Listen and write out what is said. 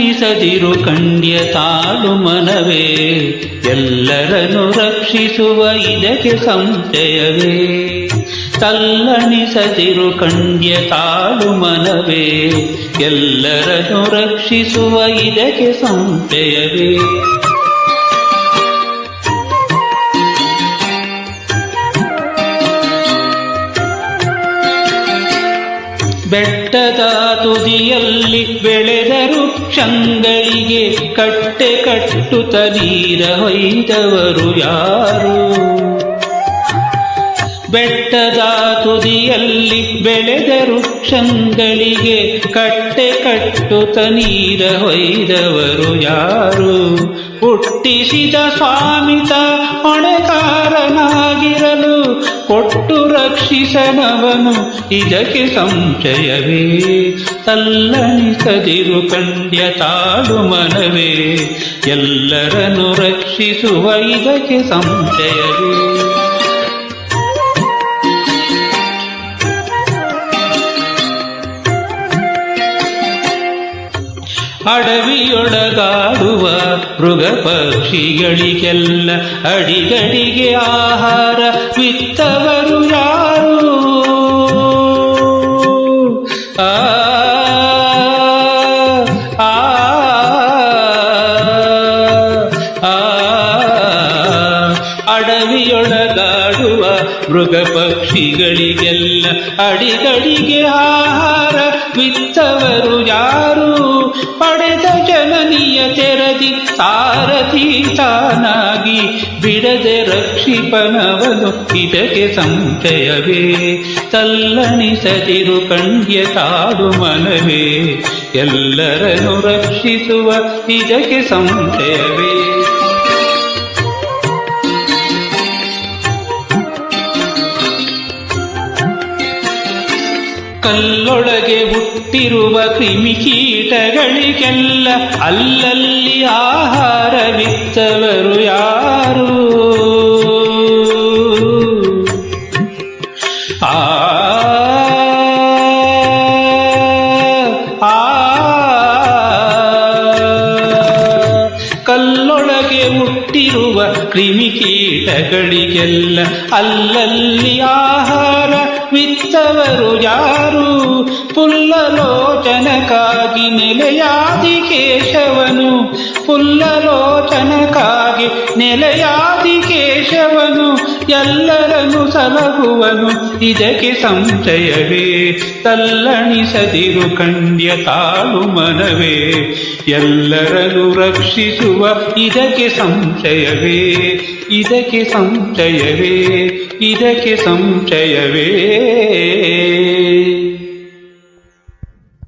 ತಲ್ಲಣಿಸದಿರು ಕಂಡ್ಯ ತಾಳು ಮನವೇ, ಎಲ್ಲರನ್ನು ರಕ್ಷಿಸುವ ಇದಕ್ಕೆ ಸಂಶಯವೇ. ತಲ್ಲಣಿಸದಿರು ಕಂಡ್ಯ ತಾಳು ಮನವೇ, ಎಲ್ಲರನ್ನು ರಕ್ಷಿಸುವ ಇದಕ್ಕೆ ಸಂಶಯವೇ. ಬೆಟ್ಟದ ತುದಿಯಲ್ಲಿ ಬೆಳೆದ ವೃಕ್ಷಗಳಿಗೆ ಕಟ್ಟೆ ಕಟ್ಟುತ್ತ ನೀರ ಹೊಯ್ದವರು ಯಾರು? ಬೆಟ್ಟದ ತುದಿಯಲ್ಲಿ ಬೆಳೆದ ವೃಕ್ಷಗಳಿಗೆ ಕಟ್ಟೆ ಕಟ್ಟುತ್ತ ನೀರ ಹೊಯ್ದವರು ಯಾರು? ಹುಟ್ಟಿಸಿದ ಸ್ವಾಮಿತ ಹೊಣೆಗಾರನಾಗಿರಲು ಕೊಟ್ಟು ರಕ್ಷಿಸನವನು ಇದಕ್ಕೆ ಸಂಶಯವೇ. ತಲ್ಲಣಿಸದಿರು ಕಂಡ್ಯ ತಾಳು ಮನವೇ, ಎಲ್ಲರನ್ನು ರಕ್ಷಿಸುವ ಇದಕ್ಕೆ ಸಂಶಯವೇ. ಅಡವಿಯೊಳಗಾಡುವ ಮೃಗ ಪಕ್ಷಿಗಳಿಗೆಲ್ಲ ಅಡಿಗಡಿಗೆ ಆಹಾರ ವಿತ್ತವರು ಯಾರು? ಆ ಆ ಅಡವಿಯೊಳಗಾಡುವ ಮೃಗ ಪಕ್ಷಿಗಳಿಗೆಲ್ಲ ಅಡಿಗಡಿಗೆ ಆಹಾರ ವಿತ್ತವರು ಯಾರು? ಪಡೆದ ಜನನಿಯ ತೆರದಿ ಸಾರಥಿ ತಾನಾಗಿ ಬಿಡದೆ ರಕ್ಷಿಪನವನು ಇದಕ್ಕೆ ಸಂಶಯವೇ. ತಲ್ಲಣಿಸದಿರು ಕಂಡ್ಯ ತಾಳು ಮನವೇ, ಎಲ್ಲರನ್ನು ರಕ್ಷಿಸುವ ಇದಕ್ಕೆ ಸಂಶಯವೇ. ಕಲ್ಲೊಳಗೆ ಹುಟ್ಟಿರುವ ಕ್ರಿಮಿಕೀಟಗಳಿಗೆಲ್ಲ ಅಲ್ಲಲ್ಲಿ ಆಹಾರವಿತ್ತವರು ಯಾರು? ಆ ಕಲ್ಲೊಳಗೆ ಹುಟ್ಟಿರುವ ಕ್ರಿಮಿಕೀಟಗಳಿಗೆಲ್ಲ ಅಲ್ಲಲ್ಲಿ ಆಹಾರ ವಿತ್ತವರು ಯಾರು? ಪುಲ್ಲಲೋಚನಕ್ಕಾಗಿ ನೆಲೆಯಾದಿ ಕೇಶವನು, ಪುಲ್ಲಲೋಚನಕ್ಕಾಗಿ ನೆಲೆಯಾದಿ ಕೇಶವನು, ಎಲ್ಲರನ್ನು ಸಲಹುವನು ಇದಕ್ಕೆ ಸಂಶಯವೇ. ತಲ್ಲಣಿಸದಿರು ಕಂಡ್ಯ ತಾಳು ಮನವೇ, ಎಲ್ಲರನ್ನು ರಕ್ಷಿಸುವ ಇದಕ್ಕೆ ಸಂಶಯವೇ. ಇದಕ್ಕೆ ಸಂಶಯವೇ, ಇದಕ್ಕೆ ಸಂಶಯವೇ.